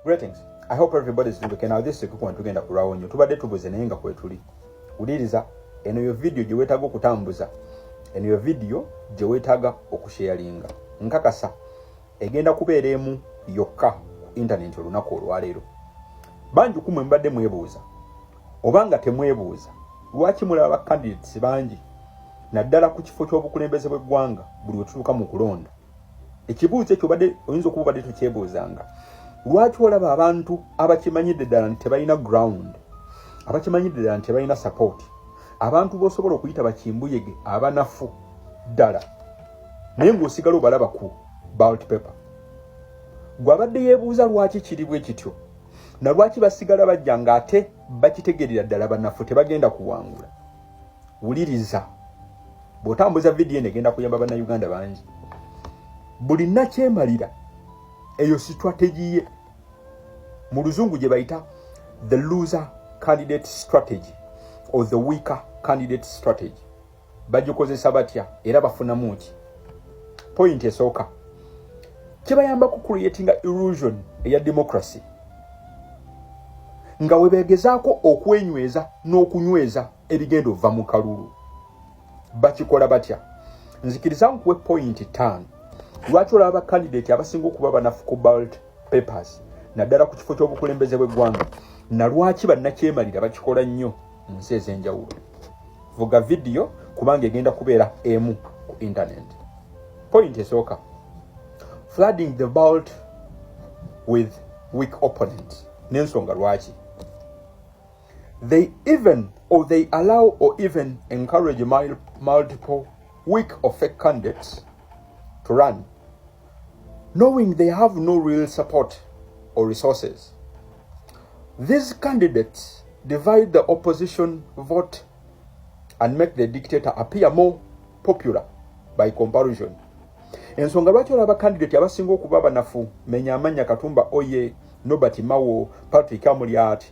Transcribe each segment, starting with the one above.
Greetings. I hope everybody's doing okay. Now this is kuko ntugenda kulawo nnyo. Tubadde tubuze naye nga kwetuli. Uliriza eno yo video gye weetaaga okutambuza. Eno yo video gye weetaaga okusharinga. Nkakasa egenda kubeera emu yokka ku internet olunaku olwaleero. Bangi kumwe mbadde mwebuuza. Obanga temwebuuza. Lwaki mulaba candidates bangi naddala ku kifo ky'obukulembeze bw'eggwanga buli wetutuuka mu kulonda. Ekibuuzo ekyo badde oyinza okuba badde tukyebuuzanga. Lwaki olaba abantu abakimanyidde ddala nti tebalina ground, abakimanyidde ddala nti tebalina support, abantu b'osobola okuyita bakimbuyege abanafu ddala naye ng'osigala obalaba ku ballot paper. Gwe abadde yeebuuza lwaki kiri bwe kityo na lwaki basigala bajja ng'ate bakitegeerera ddala banafu tebagenda kuwangula. Wuliriza, bw'otambuza vidiyo eno egenda kuyamba bannayuganda bangi. Buli nakyemalira eyo strategy ye mu luzungu gye bayita the loser candidate strategy or the weaker candidate strategy. Bagikozesa batya era bafunamu ki? Point esooka, kibayamba ku creating illusion eya democracy nga webegezaako okwenyweza n'okunyweza ebigendo va mu kalulu. Bakikola batya? Nzikiriza nkuwe point 5 lwaki olaba candidate abasinga okuba banafu ku ballot papers naddala ku kifo ky'obukulembeze bw'eggwanga na lwaki bannakyemalira bakikola nnyo mu nsi ez'enjawulo. Vuga video kubanga egenda kubeera emu ku internet. Point esooka, flooding the ballot with weak opponents. N'ensonga lwaki they allow or even encourage multiple weak or fake candidates to run, knowing they have no real support or resources. These candidates divide the opposition vote and make the dictator appear more popular by comparison. Ensonga lwaki olaba candidate abasinga okuba banafu Menya Amanya Katumba Oye, Nobert Mawo, Patrick Amuliat,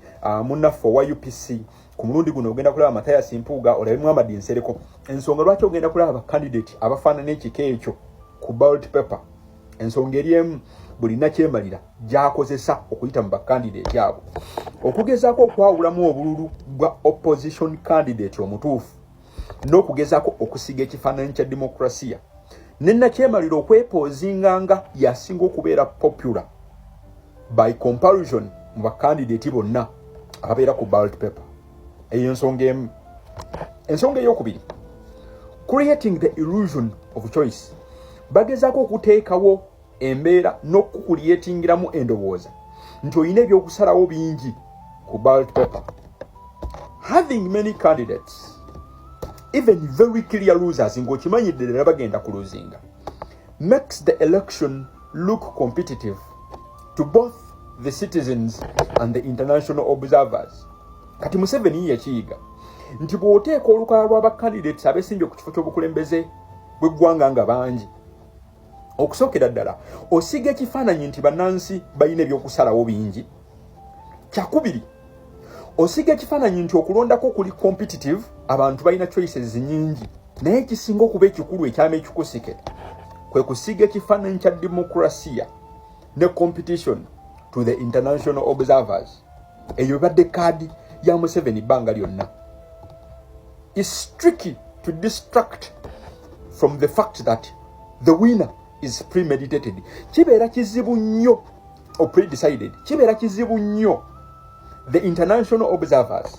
munafo wa UPC, ku mulundi guno ogenda kulaba Mathias Mpuuga, olabe Muhammad Nsereko. Ensonga lwaki ogenda kulaba candidate abafaanana ekika ekyo ku ballot paper. Ensonga eri emu, buli nakyemalira gy'akozesa okuyita mu bakandidate abo okugezaako okwawulamu obululu bwa opposition candidate omutuufu n'okugezaako okusiga ekifaananyi kya demokrasiya ne nakyemalira okwepoozinganga yasinga okubeera popular by comparison mu bakandidate bonna ababeera ku ballot paper. Eyo ensonga emu. Ensonga ey'okubiri, creating the illusion of choice. Bagezaako okuteekawo embeera n'okukulietingiramu endowooza nti olina ebyokusalawo bingi ku ballot paper. Having many candidates, even very clear losers, ng'okimanyidde ddala bagenda kuluzinga, makes the election look competitive to both the citizens and the international observers. Kati Museveni yakiyiga nti bw'oteeka olukalala lw'abacandidates abeesimbye ku kifo ky'obukulembeze bw'eggwanga nga bangi, okusookera ddala osiga ekifaananyi nti bannansi balina ebyokusalawo bingi. Kyakubiri, osiga ekifaananyi nti okulondako kuli competitive, abantu balina choices nyingi, naye ekisinga okuba ekikulu ekyama ekikusike kwe kusiga ekifaananyi kya demokrasiya ne competition to the international observers. Eyo badde kaadi ya Museveni bbanga lyonna. It's tricky to distract from the fact that the winner is premeditated. Kibeera kizibu nnyo or pre-decided. Kibeera kizibu nnyo the international observers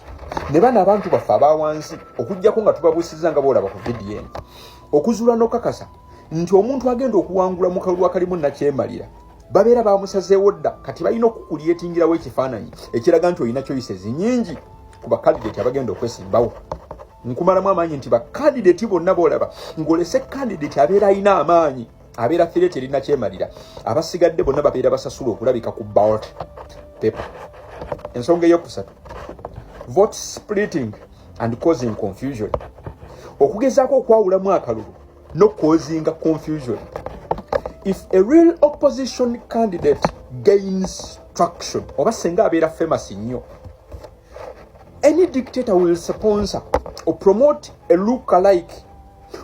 ne bana abantu baffe abawansi okujjako nga tubabuusiza nga boolaba ku vidiyo eno okuzuula n'okakasa nti omuntu agenda okuwangula mu kalulu akalimu nakyemalira babeera bamusazeewo dda kati balina okukulietingirawo ekifaananyi ekiraga nti olina choices nyingi ku bakandidate abagenda okwesimbawo. Nkumalamu amaanyi nti bakandidate bonna boolaba ng'olese candidate abeera alina amaanyi, abeera threat erina kyemalira, abasigadde bonna babeera basasula okulabika ku ballot paper. Ensonga eyokusatu, vote splitting and causing confusion. Okugezaako okwawulamu akalulu no causing confusion. If a real opposition candidate gains traction, oba senga abeera famous nnyo, any dictator will sponsor or promote a look-alike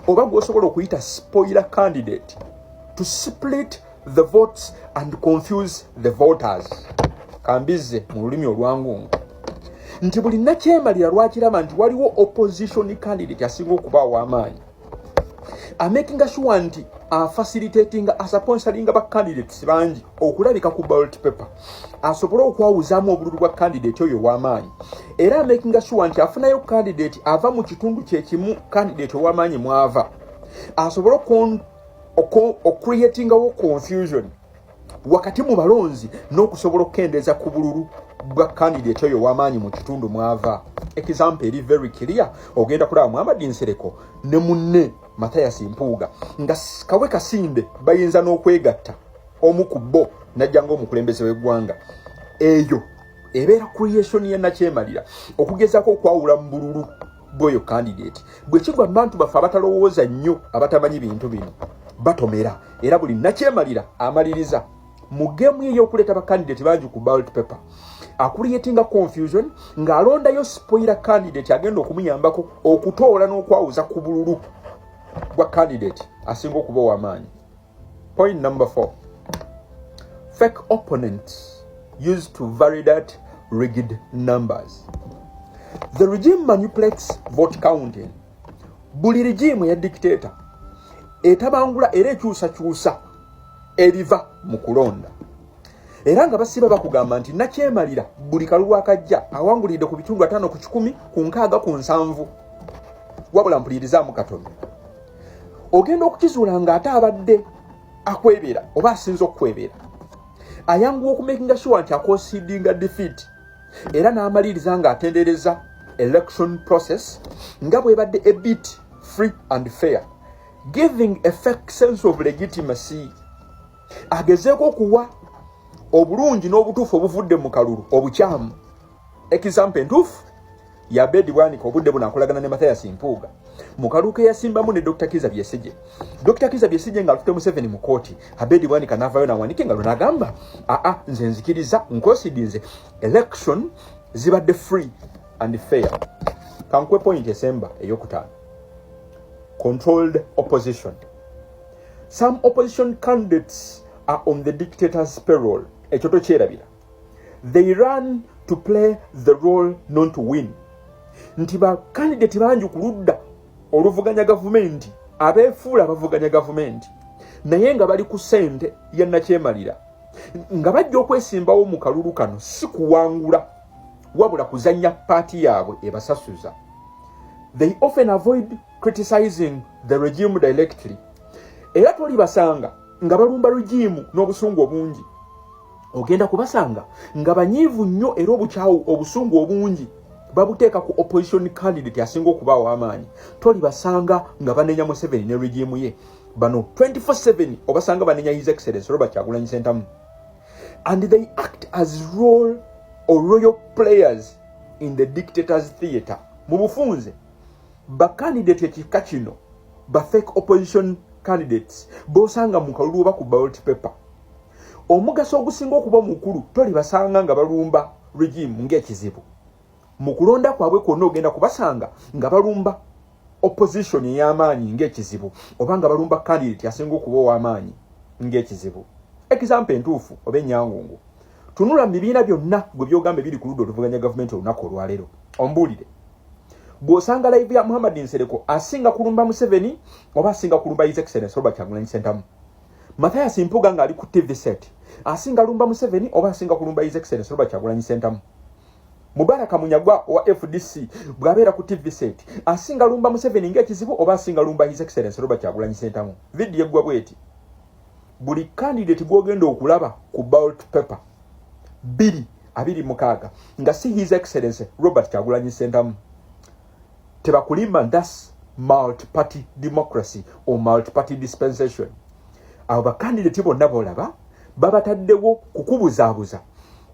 oba gwosobola okuyita spoiler candidate to split the votes and confuse the voters. kambize mu lulimi olwangu nti buli nakyemalira lwakiraba nti waliwo opposition candidate asinga okuba w'amaanyi making sure nti facilitating sponsoring ba candidates bangi okulabika ku ballot paper asobola okwawuzaamu obululu bwa candidate oyo w'amaanyi era making sure nti afunayo candidate ava mu kitundu kyekimu candidate ow'amaanyi mwava asobola creatingawo confusion wakati mu balonzi n'okusobola okukendeeza ku bululu bwa candidate oyo w'amaanyi mu kitundu mwava. Example eri very clear, ogenda kulaba Muhammad Nsereko ne munne Mathias Mpuuga nga kawe kasinde bayinza n'okwegatta omu ku bo najjanga omukulembeze w'eggwanga eyo ebeera creation ya nakyemalira okugezaako okwawula mu bululu bw'oyo candidate bwe kigwa bantu baffe abatalowooza nnyo abatamanyi bintu bino batomera era buli nakyemalira amaliriza mu gemu ey'okuleeta bakandidate bangi ku ballot paper creatinga confusion ng'alondayo spoiler candidate agenda okumuyambako okutoola n'okwawuza ku bululu bwa candidate asinga okuba w'amaanyi. Point number 4. Fake opponents used to validate rigged numbers. The regime manipulates vote counting. Buli regime ya dictator etabangula era ekyusakyusa ebiva mu kulonda. Era nga basiba bakugamba nti nakyemalira buli kalulu akajja awangulidde ku bitundu 5 ku 10 ku 6 ku 7 wabula mpulirizaamu katono ogenda okukizuula ng'ate abadde akwebera oba asinza okukwebera ayanguwa okumakinga sure nti akosidinga defeat era n'amaliriza ng'atendereza election process nga bwebadde a bit free and fair, giving a fake sense of legitimacy. Agezeeko okuwa obulungi n'obutuufu obuvudde mu kalulu obukyamu. Example ntuufu ya Bedi Bwanika obudde buno akolagana ne Mathias Mpuuga mu kalulu ke yasimbamu ne Dr. Kizza Besigye. Dr. Kizza Besigye nga alutemu 7 mu kooti, Bedi Bwanika n'avaayo n'awanike nga n'agamba nze nzikiriza nkosidinze election zibadde free and fair. Kankwe point esemba ey'okutaano. Controlled opposition. Some opposition candidates are on the dictator's payroll. Echoto kyerabira. They run to play the role not to win. Ntiba candidate banju kuludda oluvuganya gavumenti abeefuula abavuganya gavumenti naye nga bali ku ssente ya nakyemalira nga bajja okwesimbawo mu kalulu kano si kuwangula wabula kuzanya paati yaabwe ebasasuza. They often avoid criticizing the regime directly. Era toli basanga nga balumba regime n'obusungu obungi. Ogenda kubasanga nga banyiivu nnyo era obukyawu obusungu obungi babuteeka ku opposition candidate asinga okuba w'amaanyi. Toli basanga nga banenya Museveni ne regime ye. Bano 24/7 obasanga banenya His Excellency Robert Kyagulanyi Ssentamu. And they act as role or royal players in the dictator's theatre. Mu bufunze ba candidate ekika kino ba fake opposition candidates bosanga mu kalulu oba ku ballot paper. Omugaso ogusinga okuba mukulu toli basanga nga balumba regime ng'ekizibu. Mu kulonda kwabwe kwonna ogenda kubasanga nga balumba opposition y'amaanyi ng'ekizibu oba nga balumba candidate asinga okuba ow'amaanyi ng'ekizibu. Example entuufu oba ennyangungu. Tunula mu bibiina byonna gwe byogamba biri ku ludda oluvuganya gavumenti olunaku olwaleero. Ombuulire. Bw'osanga live ya Muhammad Nsereko asinga kulumba Museveni oba asinga kulumba His Excellency Robert Kyagulanyi Ssentamu. Mathias Mpuuga ng'ali ku TV set asinga lumba Museveni oba asinga kulumba His Excellency Robert Kyagulanyi Ssentamu. Mubaraka Munyagwa wa FDC bw'abeera ku TV set asinga lumba Museveni ng'ekizibu oba asinga lumba His Excellency Robert Kyagulanyi Ssentamu. Video eggwa bweti. Buli candidate gw'ogenda okulaba ku ballot paper 226 nga si His Excellency Robert Kyagulanyi Ssentamu. Tebakulimba, that's multi-party democracy or multi-party dispensation. Abo bakandidate bonna bolaba babataddewo kukubuzaabuza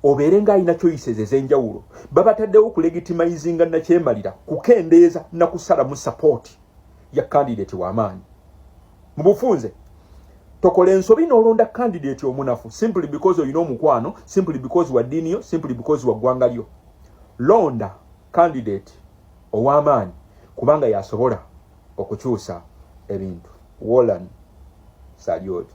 obeere ng'alina choices ez'enjawulo. Babataddewo kulegitimizinga nakyemalira kukendeeza na kusalamu support ya candidate w'amaanyi. Mu bufunze tokola ensobi n'olonda candidate omunafu simply because olina omukwano, simply because wa ddiini yo, simply because wa ggwanga lyo. Londa candidate ow'amaanyi kubanga yasobola okukyusa ebintu. Wolan Salyoti.